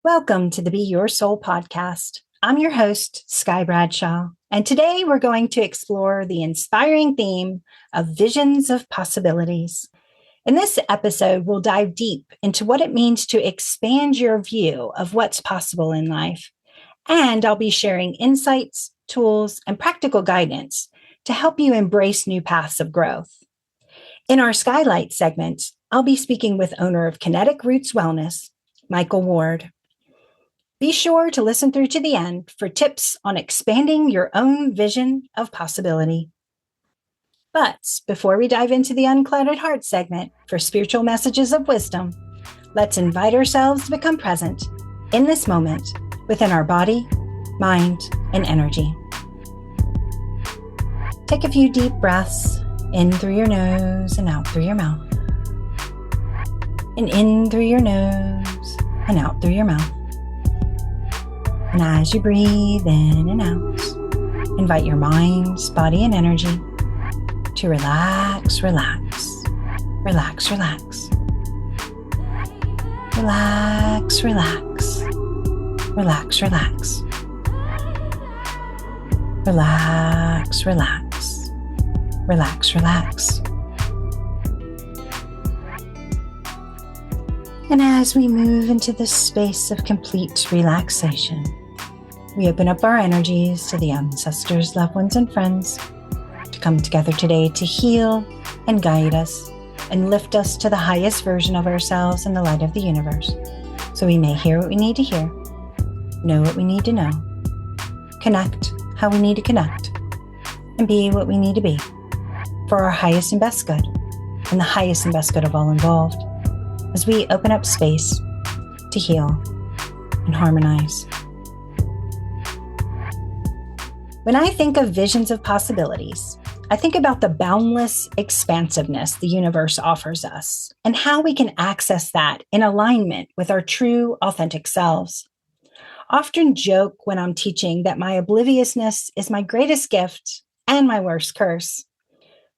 Welcome to the Be Your Soul podcast. I'm your host, Sky Bradshaw, and today we're going to explore the inspiring theme of visions of possibilities. In this episode, we'll dive deep into what it means to expand your view of what's possible in life. And I'll be sharing insights, tools, and practical guidance to help you embrace new paths of growth. In our Skylight segment, I'll be speaking with owner of Kinetic Roots Wellness, Michael Ward. Be sure to listen through to the end for tips on expanding your own vision of possibility. But before we dive into the Unclouded Heart segment for spiritual messages of wisdom, let's invite ourselves to become present in this moment within our body, mind, and energy. Take a few deep breaths in through your nose and out through your mouth. And in through your nose and out through your mouth. And as you breathe in and out, invite your mind, body, and energy to relax, relax, relax, relax. Relax, relax, relax, relax. Relax, relax, relax, relax. And as we move into this space of complete relaxation, we open up our energies to the ancestors, loved ones, and friends to come together today to heal and guide us and lift us to the highest version of ourselves in the light of the universe, so we may hear what we need to hear, know what we need to know, connect how we need to connect, and be what we need to be for our highest and best good and the highest and best good of all involved, as we open up space to heal and harmonize. When I think of visions of possibilities, I think about the boundless expansiveness the universe offers us and how we can access that in alignment with our true, authentic selves. I often joke when I'm teaching that my obliviousness is my greatest gift and my worst curse.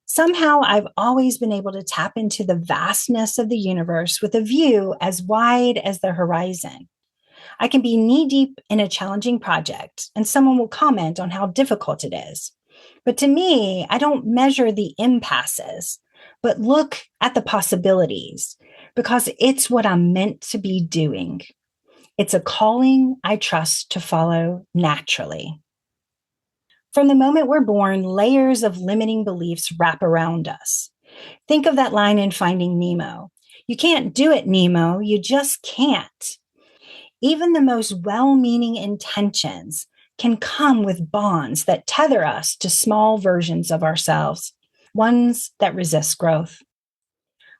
Somehow, I've always been able to tap into the vastness of the universe with a view as wide as the horizon. I can be knee-deep in a challenging project, and someone will comment on how difficult it is. But to me, I don't measure the impasses, but look at the possibilities, because it's what I'm meant to be doing. It's a calling I trust to follow naturally. From the moment we're born, layers of limiting beliefs wrap around us. Think of that line in Finding Nemo. You can't do it, Nemo. You just can't. Even the most well-meaning intentions can come with bonds that tether us to small versions of ourselves, ones that resist growth.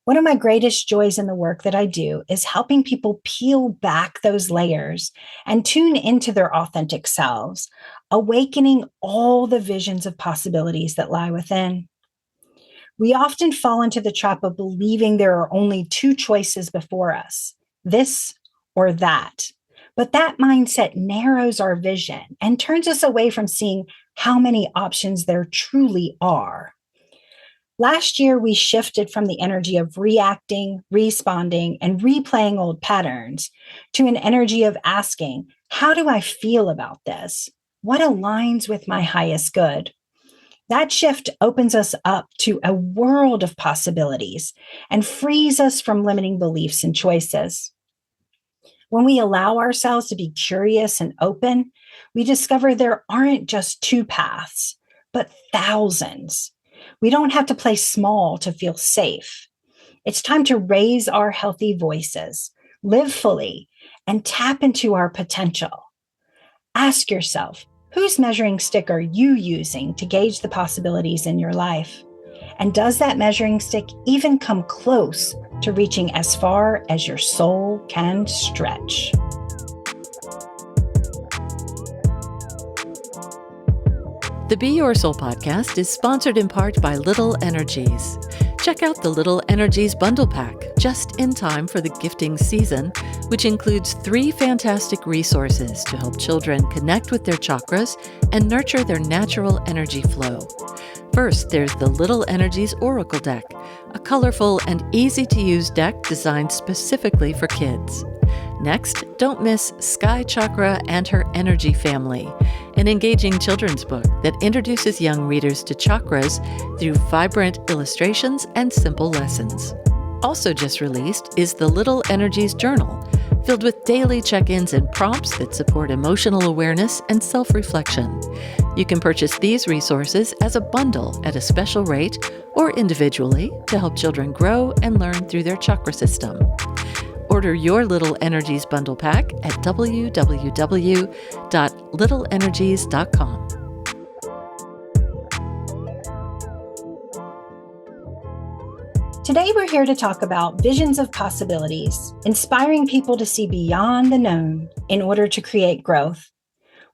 One of my greatest joys in the work that I do is helping people peel back those layers and tune into their authentic selves, awakening all the visions of possibilities that lie within. We often fall into the trap of believing there are only two choices before us, this or that. But that mindset narrows our vision and turns us away from seeing how many options there truly are. Last year, we shifted from the energy of reacting, responding, and replaying old patterns to an energy of asking, how do I feel about this? What aligns with my highest good? That shift opens us up to a world of possibilities and frees us from limiting beliefs and choices. When we allow ourselves to be curious and open, we discover there aren't just two paths, but thousands. We don't have to play small to feel safe. It's time to raise our healthy voices, live fully, and tap into our potential. Ask yourself, whose measuring stick are you using to gauge the possibilities in your life? And does that measuring stick even come close to reaching as far as your soul can stretch? The Be Your Soul podcast is sponsored in part by Little Energies. Check out the Little Energies bundle pack, just in time for the gifting season, which includes 3 fantastic resources to help children connect with their chakras and nurture their natural energy flow. First, there's the Little Energies Oracle deck, a colorful and easy-to-use deck designed specifically for kids. Next, don't miss Sky Chakra and Her Energy Family, an engaging children's book that introduces young readers to chakras through vibrant illustrations and simple lessons. Also just released is the Little Energies Journal, filled with daily check-ins and prompts that support emotional awareness and self-reflection. You can purchase these resources as a bundle at a special rate or individually to help children grow and learn through their chakra system. Order your Little Energies bundle pack at www.littleenergies.com. Today, we're here to talk about visions of possibilities, inspiring people to see beyond the known in order to create growth,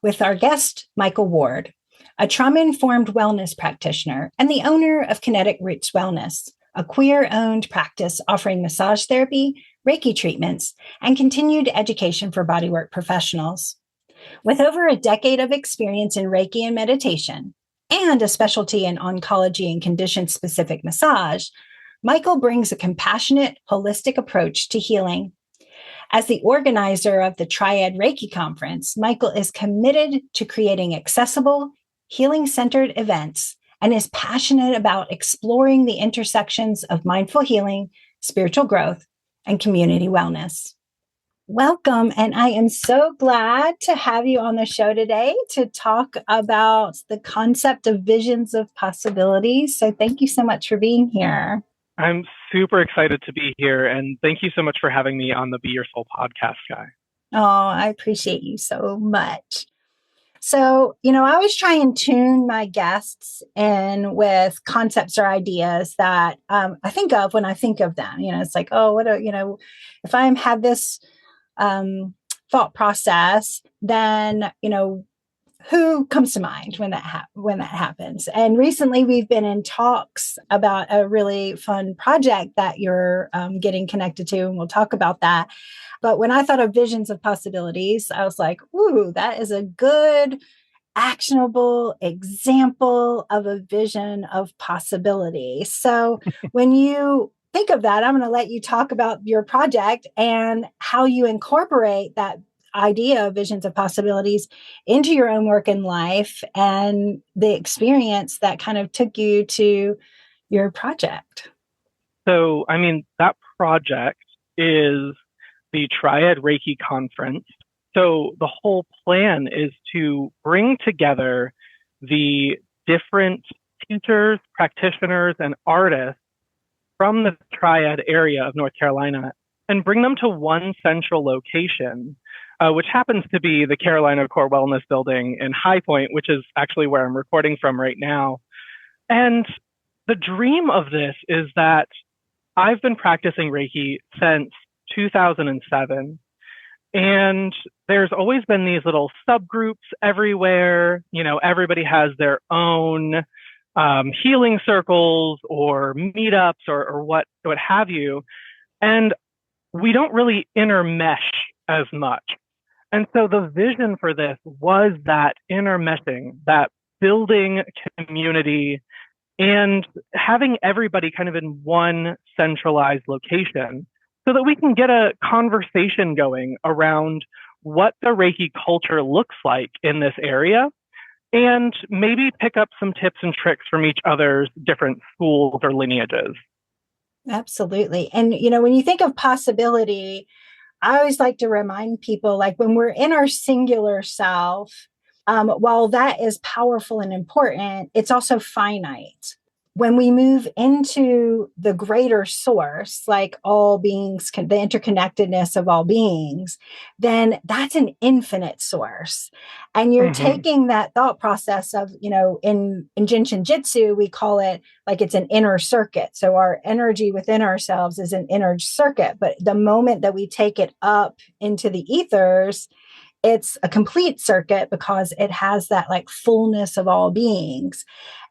with our guest, Michael Ward, a trauma-informed wellness practitioner and the owner of Kinetic Roots Wellness, a queer-owned practice offering massage therapy, Reiki treatments, and continued education for bodywork professionals. With over a decade of experience in Reiki and meditation, and a specialty in oncology and condition-specific massage, Michael brings a compassionate, holistic approach to healing. As the organizer of the Triad Reiki Conference, Michael is committed to creating accessible, healing-centered events and is passionate about exploring the intersections of mindful healing, spiritual growth, and community wellness. Welcome, and I am so glad to have you on the show today to talk about the concept of visions of possibilities. So thank you so much for being here. I'm super excited to be here, and thank you so much for having me on the Be Your Soul podcast, Guy. Oh, I appreciate you so much. So, I always try and tune my guests in with concepts or ideas that I think of when I think of them. It's like, oh, if I have this thought process, then, who comes to mind when that happens? And recently, we've been in talks about a really fun project that you're getting connected to, and we'll talk about that. But when I thought of visions of possibilities, I was like, ooh, that is a good, actionable example of a vision of possibility. So when you think of that, I'm going to let you talk about your project and how you incorporate that idea of visions of possibilities into your own work in life and the experience that kind of took you to your project. So, that project is the Triad Reiki Conference. So the whole plan is to bring together the different teachers, practitioners, and artists from the Triad area of North Carolina and bring them to one central location, which happens to be the Carolina Core Wellness Building in High Point, which is actually where I'm recording from right now. And the dream of this is that I've been practicing Reiki since 2007. And there's always been these little subgroups everywhere. Everybody has their own healing circles or meetups or what have you. And we don't really intermesh as much. And so the vision for this was that intermeshing, that building community and having everybody kind of in one centralized location so that we can get a conversation going around what the Reiki culture looks like in this area and maybe pick up some tips and tricks from each other's different schools or lineages. Absolutely. And, when you think of possibility, I always like to remind people, like when we're in our singular self, while that is powerful and important, it's also finite. When we move into the greater source, like all beings, the interconnectedness of all beings, then that's an infinite source. And you're taking that thought process of, in Jinshin Jitsu, we call it like it's an inner circuit. So our energy within ourselves is an inner circuit. But the moment that we take it up into the ethers, it's a complete circuit because it has that like fullness of all beings.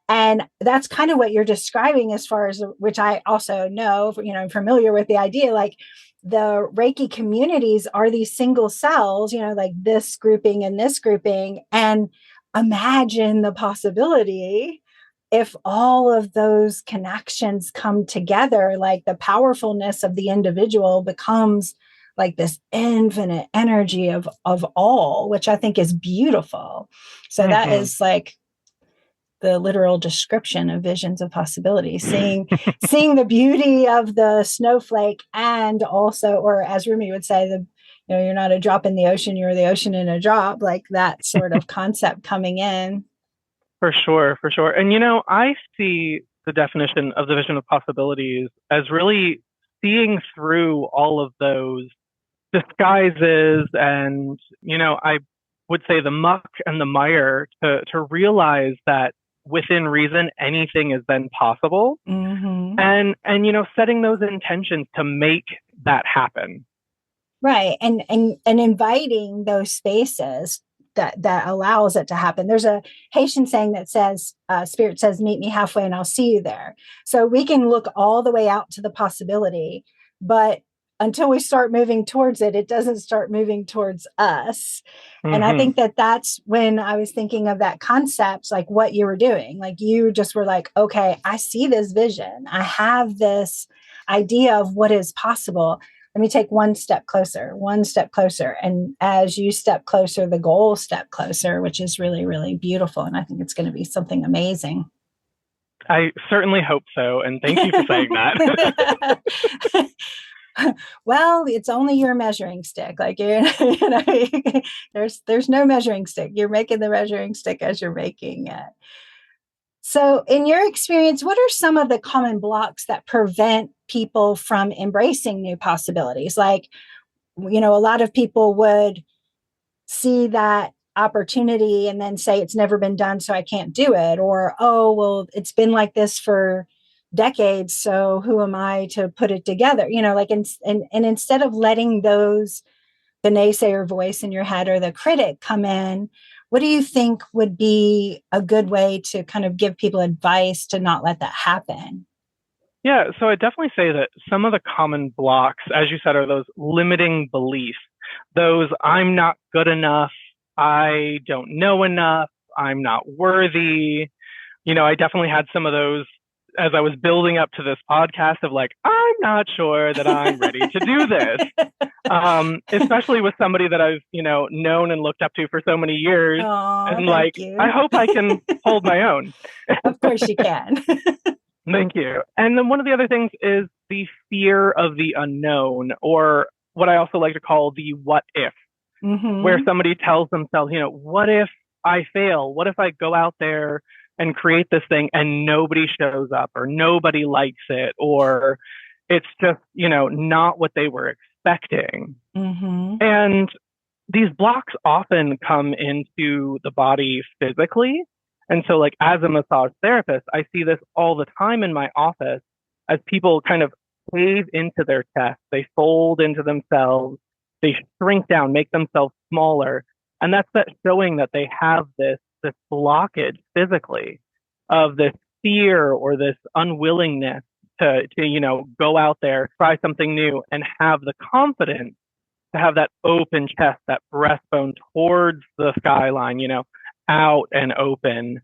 And that's kind of what you're describing as far as, which I also know, I'm familiar with the idea, like the Reiki communities are these single cells, like this grouping and this grouping. And imagine the possibility if all of those connections come together, like the powerfulness of the individual becomes like this infinite energy of all, which I think is beautiful. So that is like the literal description of visions of possibility, seeing the beauty of the snowflake, and also, or as Rumi would say, you're not a drop in the ocean, you're the ocean in a drop, like that sort of concept coming in. For sure, for sure. And I see the definition of the vision of possibilities as really seeing through all of those disguises and, I would say the muck and the mire to realize that within reason, anything is then possible. Mm-hmm. And, setting those intentions to make that happen. Right. And inviting those spaces that allows it to happen. There's a Haitian saying that says, Spirit says, meet me halfway and I'll see you there. So we can look all the way out to the possibility, but until we start moving towards it, it doesn't start moving towards us. Mm-hmm. And I think that's when I was thinking of that concept, like what you were doing. Like you just were like, okay, I see this vision. I have this idea of what is possible. Let me take one step closer. And as you step closer, the goal step closer, which is really, really beautiful. And I think it's going to be something amazing. I certainly hope so. And thank you for saying that. Well, it's only your measuring stick. Like, there's no measuring stick. You're making the measuring stick as you're making it. So in your experience, what are some of the common blocks that prevent people from embracing new possibilities? Like, a lot of people would see that opportunity and then say it's never been done, so I can't do it. Or, oh, well, it's been like this for decades, so who am I to put it together? And instead of letting the naysayer voice in your head or the critic come in, what do you think would be a good way to kind of give people advice to not let that happen? Yeah, so I definitely say that some of the common blocks, as you said, are those limiting beliefs. Those I'm not good enough, I don't know enough, I'm not worthy. I definitely had some of those as I was building up to this podcast of like, I'm not sure that I'm ready to do this. Especially with somebody that I've, known and looked up to for so many years. And like, I hope I can hold my own. Of course you can. Thank you. And then one of the other things is the fear of the unknown, or what I also like to call the what if, where somebody tells themselves, what if I fail? What if I go out there and create this thing and nobody shows up, or nobody likes it, or it's just, not what they were expecting. And these blocks often come into the body physically. And so like as a massage therapist, I see this all the time in my office as people kind of cave into their chest. They fold into themselves. They shrink down, make themselves smaller. And that's showing that they have this blockage physically of this fear or this unwillingness to go out there, try something new, and have the confidence to have that open chest, that breastbone towards the skyline, out and open.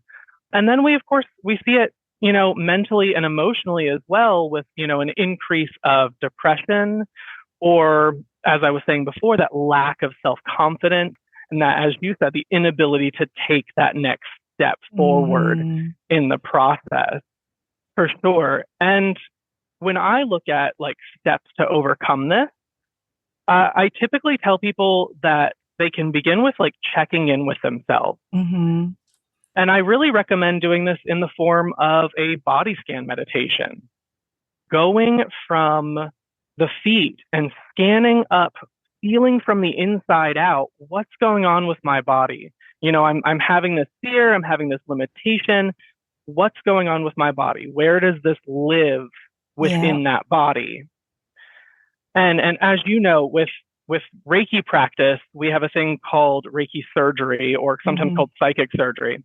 And then we see it, mentally and emotionally as well, with, an increase of depression, or as I was saying before, that lack of self-confidence. And that, as you said, the inability to take that next step forward in the process, for sure. And when I look at like steps to overcome this, I typically tell people that they can begin with like checking in with themselves. And I really recommend doing this in the form of a body scan meditation, going from the feet and scanning up, feeling from the inside out, what's going on with my body? I'm having this fear, I'm having this limitation. What's going on with my body? Where does this live within that body? And as you know, with Reiki practice, we have a thing called Reiki surgery, or sometimes called psychic surgery.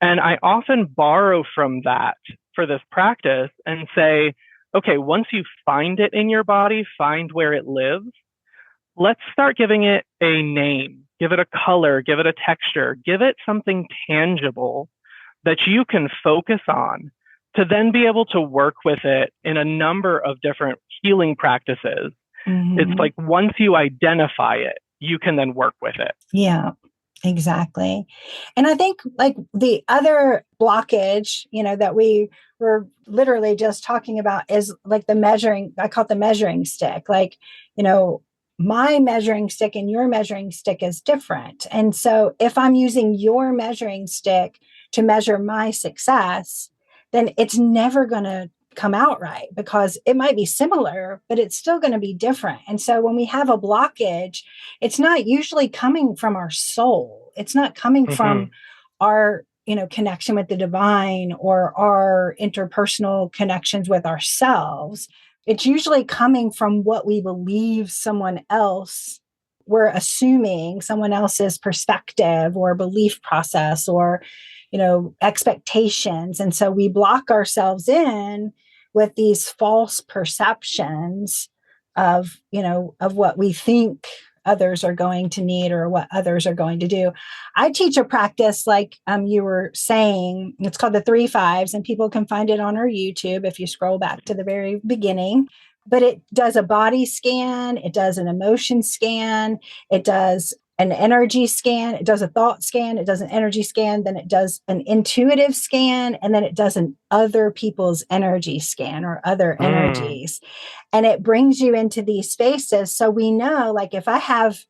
And I often borrow from that for this practice and say, okay, once you find it in your body, find where it lives, let's start giving it a name, give it a color, give it a texture, give it something tangible that you can focus on, to then be able to work with it in a number of different healing practices. It's Mhm. like once you identify it, you can then work with it. Yeah, exactly. And I think like the other blockage, that we were literally just talking about is like the measuring, I call it the measuring stick. Like, you know, my measuring stick and your measuring stick is different. And so if I'm using your measuring stick to measure my success, then it's never going to come out right because it might be similar, but it's still going to be different. And so when we have a blockage, it's not usually coming from our soul. It's not coming Mm-hmm. from our, connection with the divine or our interpersonal connections with ourselves. It's usually coming from what we believe someone else, we're assuming someone else's perspective or belief process or, expectations. And so we block ourselves in with these false perceptions of what we think others are going to need or what others are going to do. I teach a practice like you were saying. It's called the 3 5s, and people can find it on our YouTube if you scroll back to the very beginning. But it does a body scan, it does an emotion scan, it does an energy scan, it does a thought scan, it does an energy scan, then it does an intuitive scan, and then it does an other people's energy scan or other Mm. energies. And it brings you into these spaces. So we know, like, if I have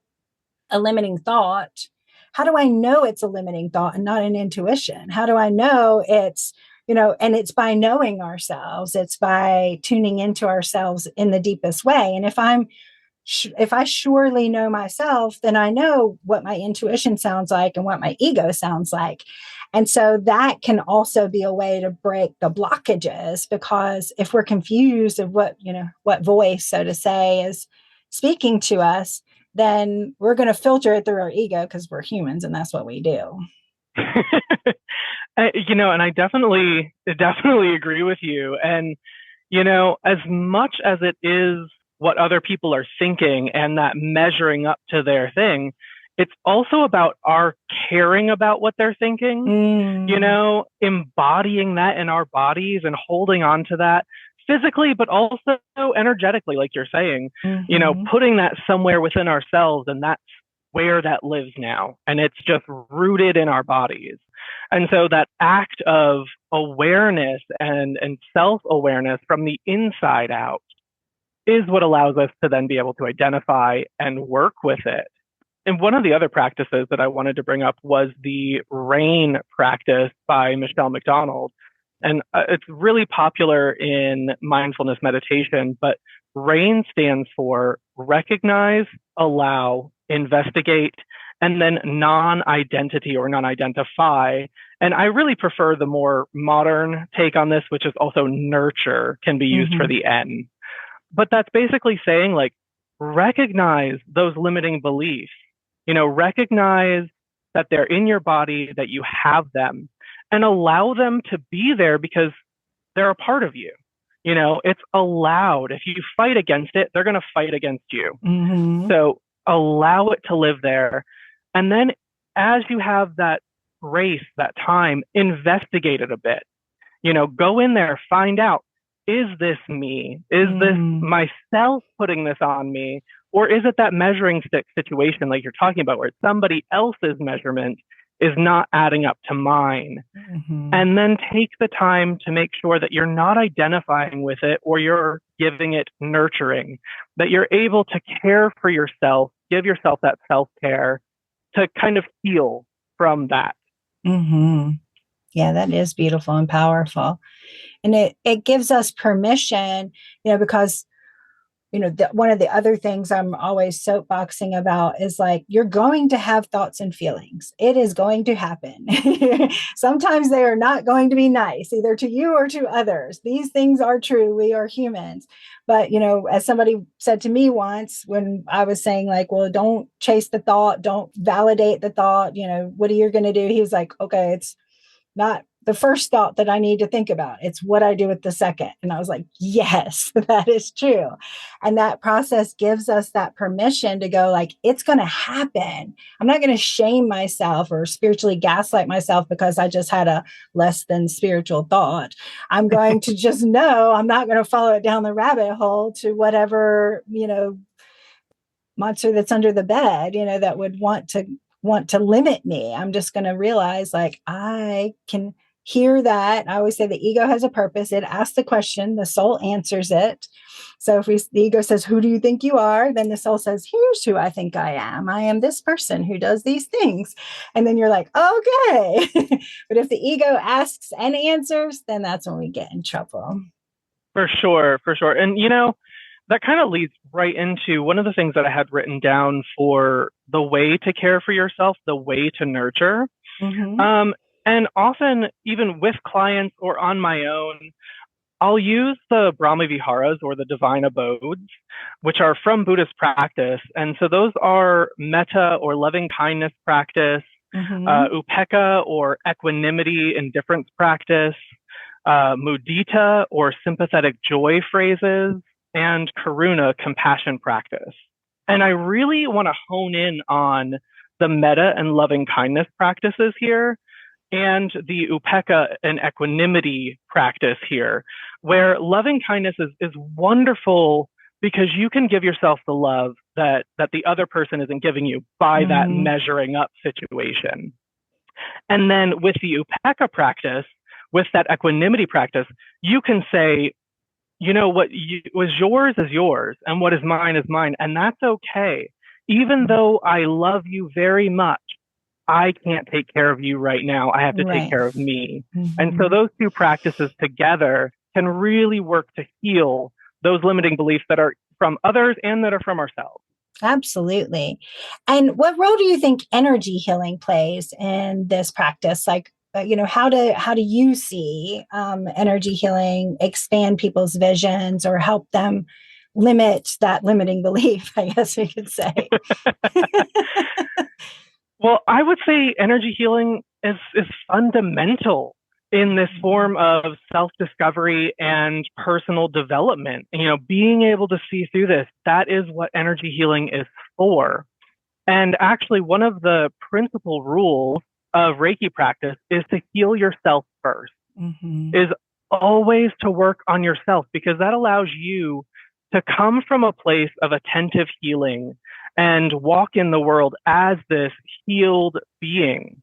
a limiting thought, how do I know it's a limiting thought and not an intuition? How do I know it's, and it's by knowing ourselves, it's by tuning into ourselves in the deepest way. And if I surely know myself, then I know what my intuition sounds like and what my ego sounds like. And so that can also be a way to break the blockages, because if we're confused of what voice, so to say, is speaking to us, then we're going to filter it through our ego because we're humans and that's what we do. And I definitely agree with you. And, as much as it is what other people are thinking and that measuring up to their thing, it's also about our caring about what they're thinking, embodying that in our bodies and holding on to that physically, but also energetically, like you're saying, putting that somewhere within ourselves. And that's where that lives now. And it's just rooted in our bodies. And so that act of awareness and self-awareness from the inside out is what allows us to then be able to identify and work with it. And one of the other practices that I wanted to bring up was the RAIN practice by Michelle McDonald. And it's really popular in mindfulness meditation, but RAIN stands for recognize, allow, investigate, and then non-identity or non-identify. And I really prefer the more modern take on this, which is also nurture, can be used for the N. But that's basically saying, like, recognize those limiting beliefs, recognize that they're in your body, that you have them, and allow them to be there because they're a part of you. It's allowed. If you fight against it, they're going to fight against you. So allow it to live there. And then as you have that grace, that time, investigate it a bit. Go in there, find out, is this me? Is this myself putting this on me? Or is it that measuring stick situation like you're talking about where somebody else's measurement is not adding up to mine? And then take the time to make sure that you're not identifying with it or you're giving it nurturing, that you're able to care for yourself, give yourself that self-care to kind of heal from that. Yeah, that is beautiful and powerful. And it gives us permission, because one of the other things I'm always soapboxing about is like, you're going to have thoughts and feelings. It is going to happen. Sometimes they are not going to be nice, either to you or to others. These things are true. We are humans. But, as somebody said to me once when I was saying, like, well, don't chase the thought, don't validate the thought, what are you going to do? He was like, okay, it's not the first thought that I need to think about. It's what I do with the second. And I was like, yes, that is true. And that process gives us that permission to go, like, it's going to happen. I'm not going to shame myself or spiritually gaslight myself because I just had a less than spiritual thought. I'm going to just know I'm not going to follow it down the rabbit hole to whatever, monster that's under the bed, that would want to limit me. I'm just going to realize like I can hear that. I always say the ego has a purpose. It asks the question, the soul answers it. So if the ego says, who do you think you are? Then the soul says, here's who I think I am. I am this person who does these things. And then you're like, okay. But if the ego asks and answers, then that's when we get in trouble. For sure, for sure. And, that kind of leads right into one of the things that I had written down for the way to care for yourself, the way to nurture. Mm-hmm. And often, even with clients or on my own, I'll use the Brahma Viharas or the divine abodes, which are from Buddhist practice. And so those are metta or loving kindness practice, Mm-hmm. upekkha or equanimity indifference practice, mudita or sympathetic joy phrases, and karuna compassion practice. And I really want to hone in on the metta and loving kindness practices here, and the upekkha and equanimity practice here, where loving kindness is wonderful because you can give yourself the love that the other person isn't giving you by Mm-hmm. that measuring up situation. And then with the upekkha practice, with that equanimity practice, you can say, what was yours is yours, and what is mine, and that's okay. Even though I love you very much, I can't take care of you right now. I have to take care of me. Mm-hmm. And so those two practices together can really work to heal those limiting beliefs that are from others and that are from ourselves. Absolutely. And what role do you think energy healing plays in this practice? Like, how do you see energy healing expand people's visions or help them limit that limiting belief, I guess we could say? Well, I would say energy healing is fundamental in this form of self-discovery and personal development. Being able to see through this, that is what energy healing is for. And actually, one of the principal rules of Reiki practice is to heal yourself first, Mm-hmm. is always to work on yourself, because that allows you to come from a place of attentive healing and walk in the world as this healed being.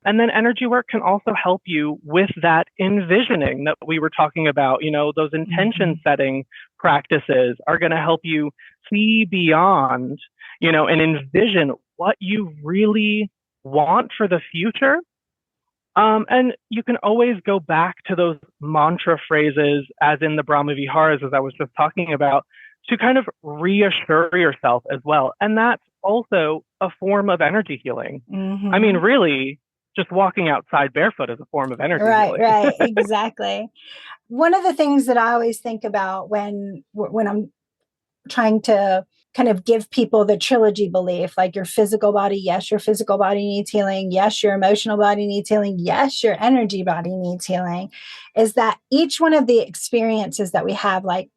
And then energy work can also help you with that envisioning that we were talking about. Those intention Mm-hmm. setting practices are going to help you see beyond, and envision what you really want for the future. And you can always go back to those mantra phrases, as in the Brahma Viharas, as I was just talking about, to kind of reassure yourself as well. And that's also a form of energy healing. Mm-hmm. I mean, really, just walking outside barefoot is a form of energy healing. Right, exactly. One of the things that I always think about when I'm trying to kind of give people the trilogy belief, like your physical body, yes, your physical body needs healing. Yes, your emotional body needs healing. Yes, your energy body needs healing, is that each one of the experiences that we have, like,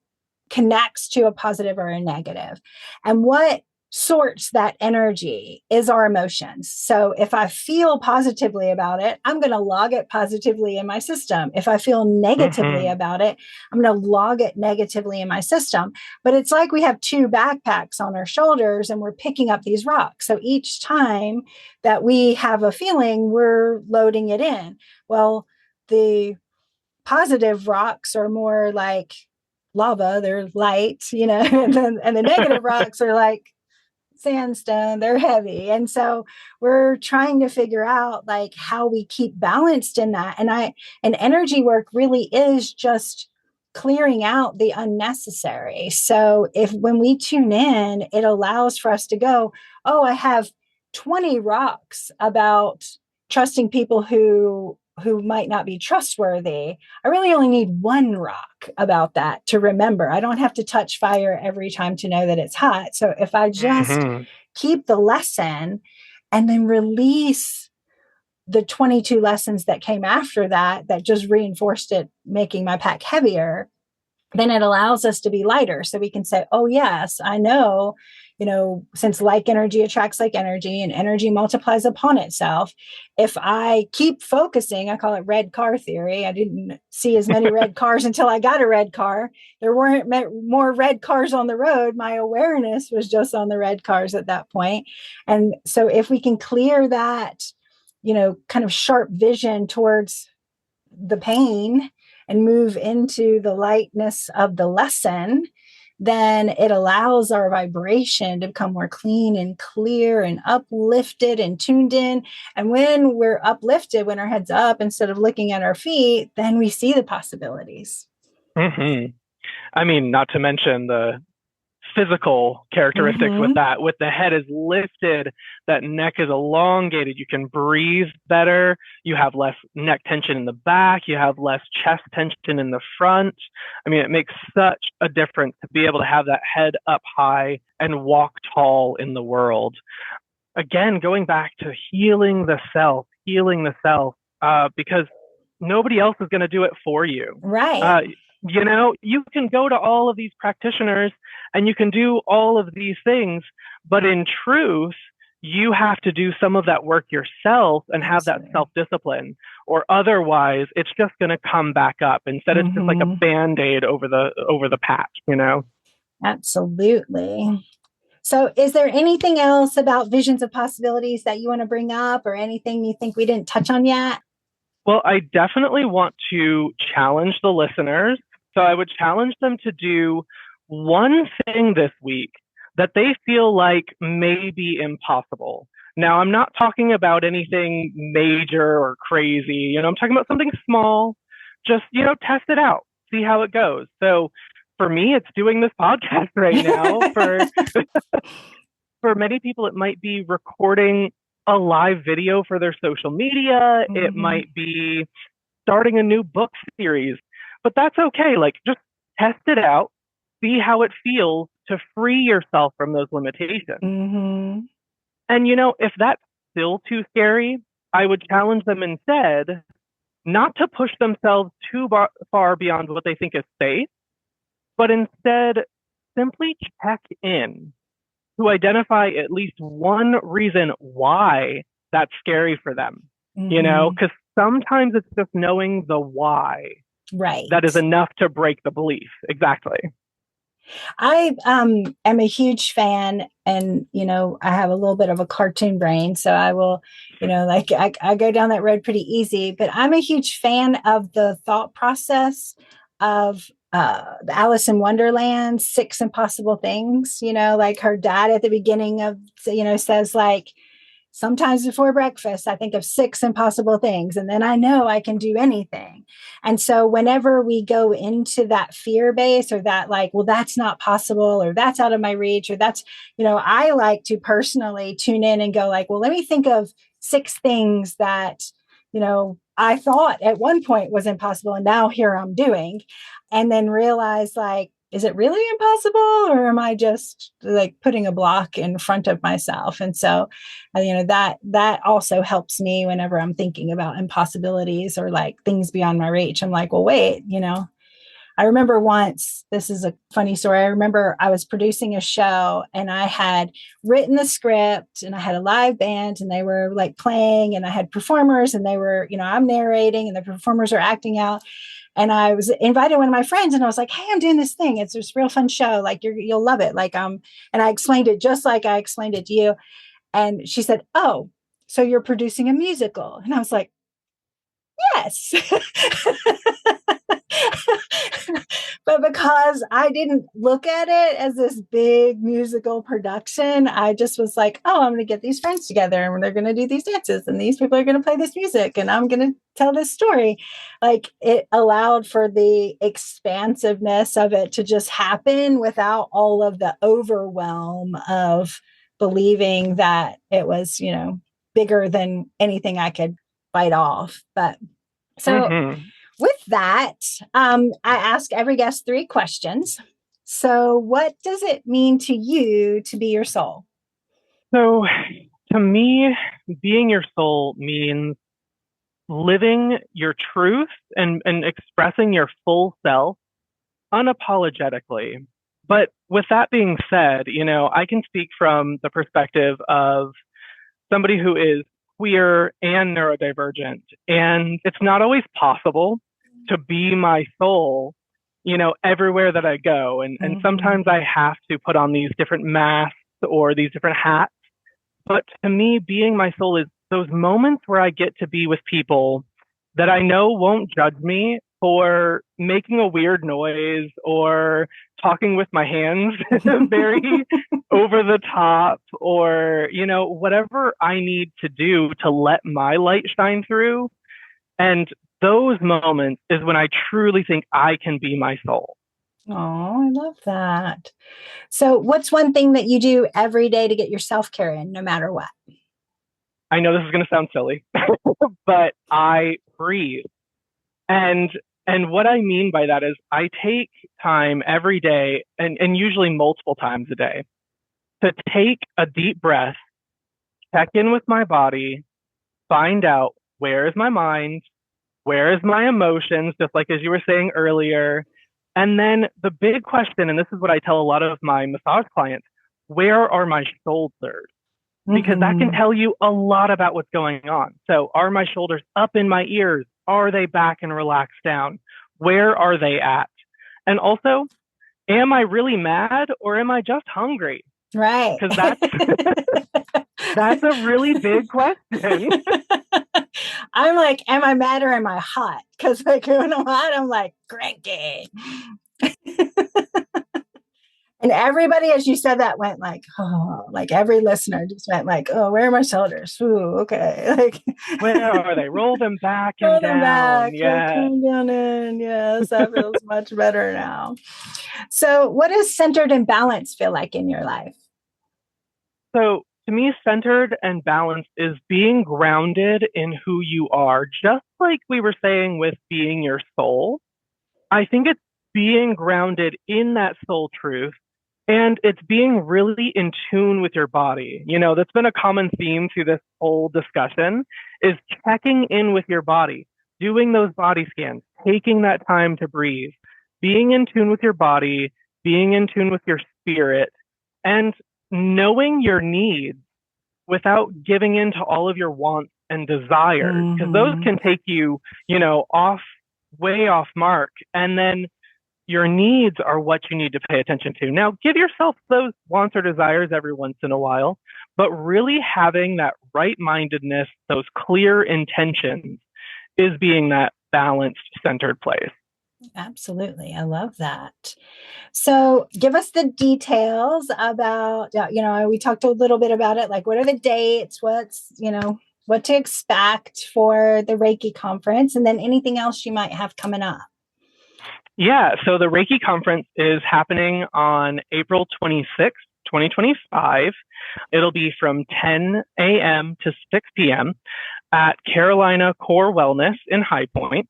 connects to a positive or a negative. And what sorts that energy is our emotions. So if I feel positively about it, I'm going to log it positively in my system. If I feel negatively about it, I'm going to log it negatively in my system. But it's like we have two backpacks on our shoulders and we're picking up these rocks. So each time that we have a feeling, we're loading it in. Well, the positive rocks are more like lava, they're light, and the negative rocks are like sandstone, they're heavy. And so we're trying to figure out like how we keep balanced in that. And energy work really is just clearing out the unnecessary. So when we tune in, it allows for us to go, oh, I have 20 rocks about trusting people who might not be trustworthy. I really only need one rock about that to remember. I don't have to touch fire every time to know that it's hot. So if I just keep the lesson and then release the 22 lessons that came after that just reinforced it, making my pack heavier, then it allows us to be lighter. So we can say, oh, yes, I know, since like energy attracts like energy and energy multiplies upon itself, if I keep focusing, I call it red car theory. I didn't see as many red cars until I got a red car. There weren't more red cars on the road. My awareness was just on the red cars at that point. And so if we can clear that, kind of sharp vision towards the pain and move into the lightness of the lesson, then it allows our vibration to become more clean and clear and uplifted and tuned in. And when we're uplifted, when our head's up instead of looking at our feet, then we see the possibilities. Mm-hmm. I mean, not to mention the physical characteristics with that. With the head is lifted, that neck is elongated, you can breathe better, you have less neck tension in the back, you have less chest tension in the front. I mean, it makes such a difference to be able to have that head up high and walk tall in the world. Again, going back to healing the self, because nobody else is going to do it for you. Right. You can go to all of these practitioners and you can do all of these things, but in truth, you have to do some of that work yourself and have that self-discipline, or otherwise it's just going to come back up. Instead, it's just like a Band-Aid over the patch, Absolutely. So is there anything else about visions of possibilities that you want to bring up, or anything you think we didn't touch on yet? Well, I definitely want to challenge the listeners. So I would challenge them to do one thing this week that they feel like may be impossible. Now, I'm not talking about anything major or crazy. I'm talking about something small. Just, test it out, see how it goes. So for me, it's doing this podcast right now. For many people, it might be recording a live video for their social media. It might be starting a new book series, but that's okay. Like, just test it out, see how it feels to free yourself from those limitations. And, if that's still too scary, I would challenge them instead not to push themselves too far beyond what they think is safe, but instead simply check in to identify at least one reason why that's scary for them, because sometimes it's just knowing the why. Right. That is enough to break the belief. Exactly. I am a huge fan, and I have a little bit of a cartoon brain, so I will, I go down that road pretty easy. But I'm a huge fan of the thought process of the Alice in Wonderland, 6 impossible things. Like her dad at the beginning of, says like, sometimes before breakfast, I think of 6 impossible things, and then I know I can do anything. And so whenever we go into that fear base, or that like, well, that's not possible, or that's out of my reach, or that's, I like to personally tune in and go like, well, let me think of 6 things that, I thought at one point was impossible, and now here I'm doing, and then realize like, is it really impossible, or am I just like putting a block in front of myself? And so, that also helps me whenever I'm thinking about impossibilities or like things beyond my reach. I'm like, well, wait, I remember once, this is a funny story. I remember I was producing a show, and I had written the script, and I had a live band, and they were like playing, and I had performers, and they were, I'm narrating and the performers are acting out. And I was invited one of my friends, and I was like, hey, I'm doing this thing. It's this real fun show. Like you'll love it. Like, and I explained it just like I explained it to you. And she said, oh, so you're producing a musical. And I was like, yes. But because I didn't look at it as this big musical production, I just was like, oh, I'm going to get these friends together, and they're going to do these dances, and these people are going to play this music, and I'm going to tell this story. Like, it allowed for the expansiveness of it to just happen without all of the overwhelm of believing that it was, bigger than anything I could fight off. But so with that, I ask every guest 3 questions. So what does it mean to you to be your soul? So to me, being your soul means living your truth and expressing your full self unapologetically, But with that being said, I can speak from the perspective of somebody who is queer and neurodivergent. And it's not always possible to be my soul, everywhere that I go. And sometimes I have to put on these different masks or these different hats. But to me, being my soul is those moments where I get to be with people that I know won't judge me for making a weird noise or talking with my hands very over the top, or, whatever I need to do to let my light shine through. And those moments is when I truly think I can be my soul. Oh, I love that. So what's one thing that you do every day to get your self-care in, no matter what? I know this is going to sound silly, but I breathe. And what I mean by that is I take time every day, and usually multiple times a day, to take a deep breath, check in with my body, find out where is my mind, where is my emotions, just like as you were saying earlier. And then the big question, and this is what I tell a lot of my massage clients, where are my shoulders? Because that can tell you a lot about what's going on. So are my shoulders up in my ears? Are they back and relaxed down? Where are they at? And also, am I really mad or am I just hungry? Right. Because that's a really big question. I'm like, am I mad or am I hot? Because like when I'm hot, I'm like cranky. And everybody, as you said that, went like, oh, like every listener just went like, oh, where are my shoulders? Ooh, okay. Like, where are they? Roll them back and roll down. them back. Yeah. Come down in. Yes, that feels much better now. So what does centered and balanced feel like in your life? So to me, centered and balanced is being grounded in who you are, just like we were saying with being your soul. I think it's being grounded in that soul truth. And it's being really in tune with your body. That's been a common theme through this whole discussion, is checking in with your body, doing those body scans, taking that time to breathe, being in tune with your body, being in tune with your spirit, and knowing your needs without giving in to all of your wants and desires, because those can take you, way off mark. And then your needs are what you need to pay attention to. Now, give yourself those wants or desires every once in a while, but really having that right-mindedness, those clear intentions, is being that balanced, centered place. Absolutely. I love that. So give us the details about, we talked a little bit about it, like what are the dates, what to expect for the Reiki conference, and then anything else you might have coming up. Yeah, so the Reiki conference is happening on April 26th, 2025. It'll be from 10 a.m. to 6 p.m. at Carolina Core Wellness in High Point.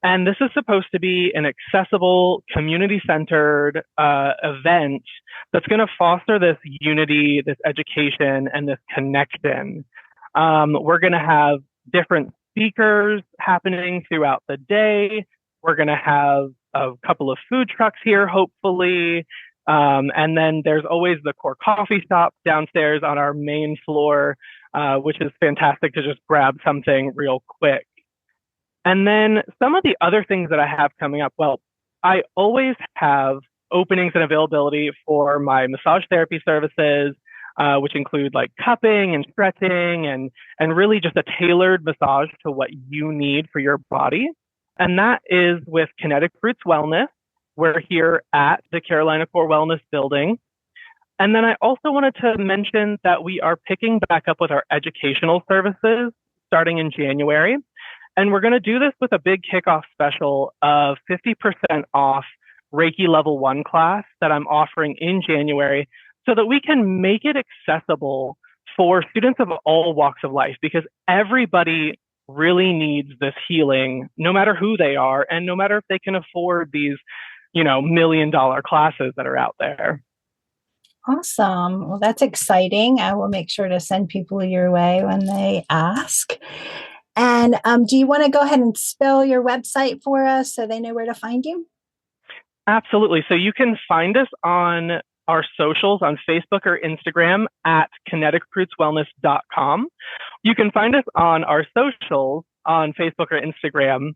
And this is supposed to be an accessible, community-centered event that's going to foster this unity, this education, and this connection. We're going to have different speakers happening throughout the day. We're going to have a couple of food trucks here, hopefully. And then there's always the Core Coffee Shop downstairs on our main floor, which is fantastic to just grab something real quick. And then some of the other things that I have coming up, well, I always have openings and availability for my massage therapy services, which include like cupping and stretching and really just a tailored massage to what you need for your body. And that is with Kinetic Roots Wellness. We're here at the Carolina Core Wellness building. And then I also wanted to mention that we are picking back up with our educational services starting in January. And we're going to do this with a big kickoff special of 50% off Reiki Level 1 class that I'm offering in January so that we can make it accessible for students of all walks of life, because everybody really needs this healing, no matter who they are, and no matter if they can afford these, $1 million classes that are out there. Awesome. Well, that's exciting. I will make sure to send people your way when they ask. And do you want to go ahead and spell your website for us so they know where to find you? Absolutely. So you can find us on our socials on Facebook or Instagram at kineticrootswellness.com. You can find us on our socials on Facebook or Instagram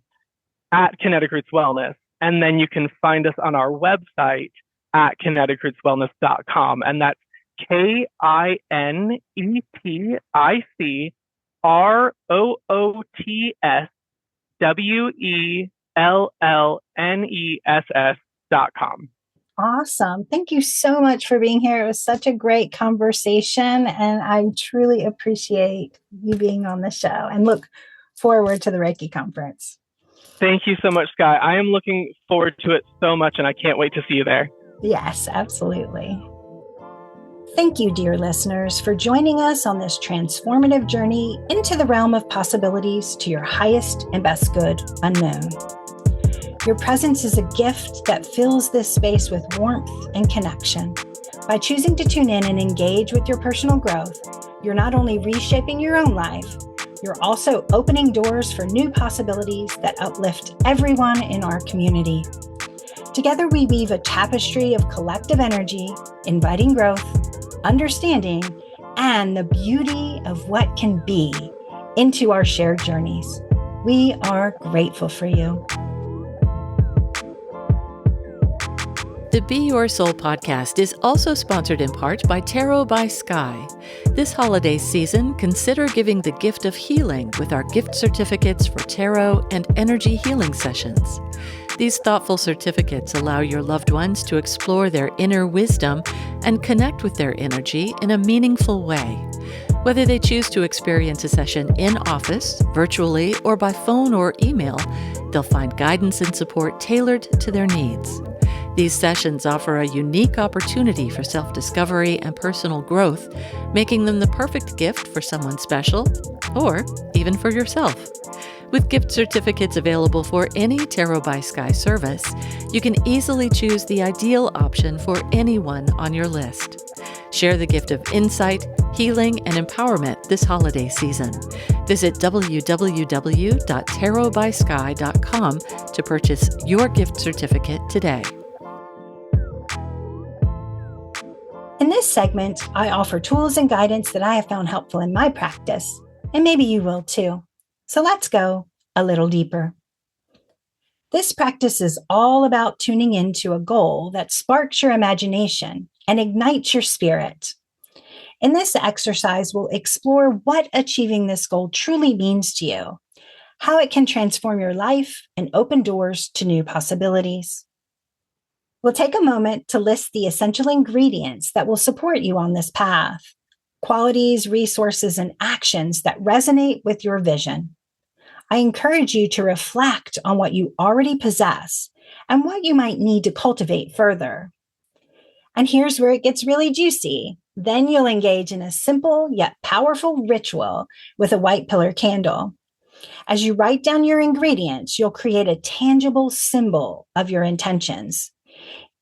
at Kinetic Roots Wellness. And then you can find us on our website at kineticrootswellness.com. And that's KINETICROOTSWELLNESS.com. Awesome. Thank you so much for being here. It was such a great conversation, and I truly appreciate you being on the show and look forward to the Reiki conference. Thank you so much, Sky. I am looking forward to it so much, and I can't wait to see you there. Yes, absolutely. Thank you, dear listeners, for joining us on this transformative journey into the realm of possibilities to your highest and best good unknown. Your presence is a gift that fills this space with warmth and connection. By choosing to tune in and engage with your personal growth, you're not only reshaping your own life, you're also opening doors for new possibilities that uplift everyone in our community. Together, we weave a tapestry of collective energy, inviting growth, understanding, and the beauty of what can be into our shared journeys. We are grateful for you. The Be Your Soul podcast is also sponsored in part by Tarot by Sky. This holiday season, consider giving the gift of healing with our gift certificates for tarot and energy healing sessions. These thoughtful certificates allow your loved ones to explore their inner wisdom and connect with their energy in a meaningful way. Whether they choose to experience a session in office, virtually, or by phone or email, they'll find guidance and support tailored to their needs. These sessions offer a unique opportunity for self-discovery and personal growth, making them the perfect gift for someone special, or even for yourself. With gift certificates available for any Tarot by Sky service, you can easily choose the ideal option for anyone on your list. Share the gift of insight, healing, and empowerment this holiday season. Visit www.tarotbysky.com to purchase your gift certificate today. In this segment, I offer tools and guidance that I have found helpful in my practice, and maybe you will too. So let's go a little deeper. This practice is all about tuning into a goal that sparks your imagination and ignites your spirit. In this exercise, we'll explore what achieving this goal truly means to you, how it can transform your life and open doors to new possibilities. We'll take a moment to list the essential ingredients that will support you on this path, qualities, resources, and actions that resonate with your vision. I encourage you to reflect on what you already possess and what you might need to cultivate further. And here's where it gets really juicy. Then you'll engage in a simple yet powerful ritual with a white pillar candle. As you write down your ingredients, you'll create a tangible symbol of your intentions.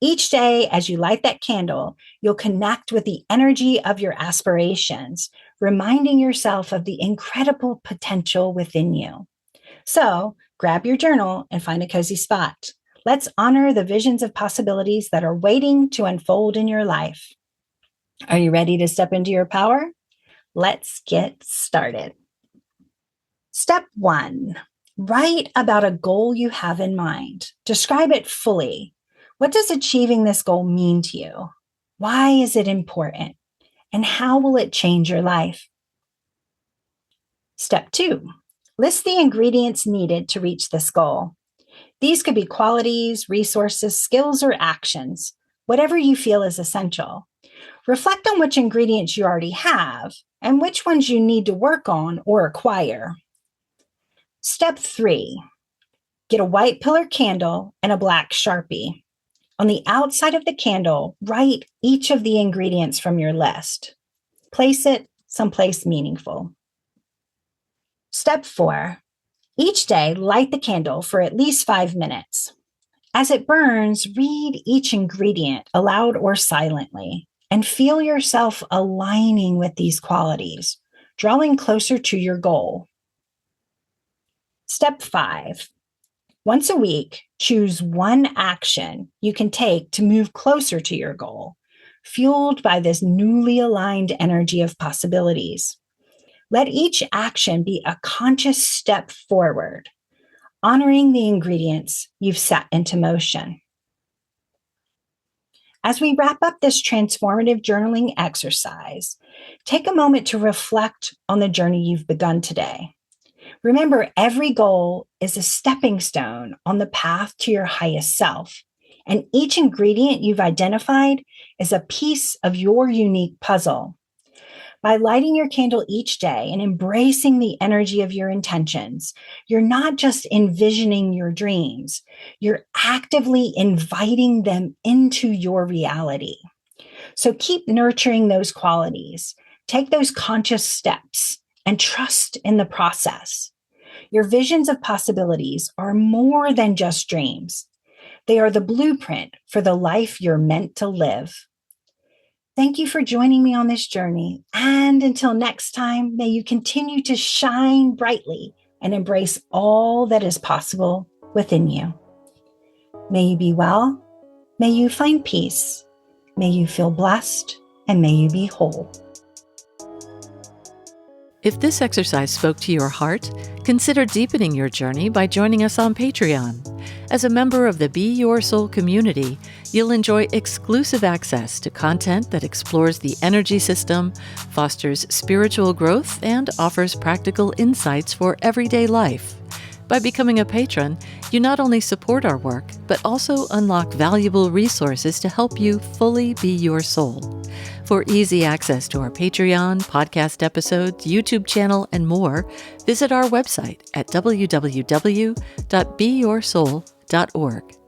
Each day, as you light that candle, you'll connect with the energy of your aspirations, reminding yourself of the incredible potential within you. So grab your journal and find a cozy spot. Let's honor the visions of possibilities that are waiting to unfold in your life. Are you ready to step into your power? Let's get started. Step 1, write about a goal you have in mind. Describe it fully. What does achieving this goal mean to you? Why is it important? And how will it change your life? Step 2, list the ingredients needed to reach this goal. These could be qualities, resources, skills, or actions, whatever you feel is essential. Reflect on which ingredients you already have and which ones you need to work on or acquire. Step 3, get a white pillar candle and a black Sharpie. On the outside of the candle, write each of the ingredients from your list. Place it someplace meaningful. Step 4, each day light the candle for at least 5 minutes. As it burns, read each ingredient aloud or silently and feel yourself aligning with these qualities, drawing closer to your goal. Step 5, Once a week, choose one action you can take to move closer to your goal, fueled by this newly aligned energy of possibilities. Let each action be a conscious step forward, honoring the ingredients you've set into motion. As we wrap up this transformative journaling exercise, take a moment to reflect on the journey you've begun today. Remember, every goal is a stepping stone on the path to your highest self, and each ingredient you've identified is a piece of your unique puzzle. By lighting your candle each day and embracing the energy of your intentions, you're not just envisioning your dreams, you're actively inviting them into your reality. So keep nurturing those qualities, take those conscious steps, and trust in the process. Your visions of possibilities are more than just dreams. They are the blueprint for the life you're meant to live. Thank you for joining me on this journey. And until next time, may you continue to shine brightly and embrace all that is possible within you. May you be well. May you find peace. May you feel blessed, and may you be whole. If this exercise spoke to your heart, consider deepening your journey by joining us on Patreon. As a member of the Be Your Soul community, you'll enjoy exclusive access to content that explores the energy system, fosters spiritual growth, and offers practical insights for everyday life. By becoming a patron, you not only support our work, but also unlock valuable resources to help you fully be your soul. For easy access to our Patreon, podcast episodes, YouTube channel, and more, visit our website at www.beyoursoul.org.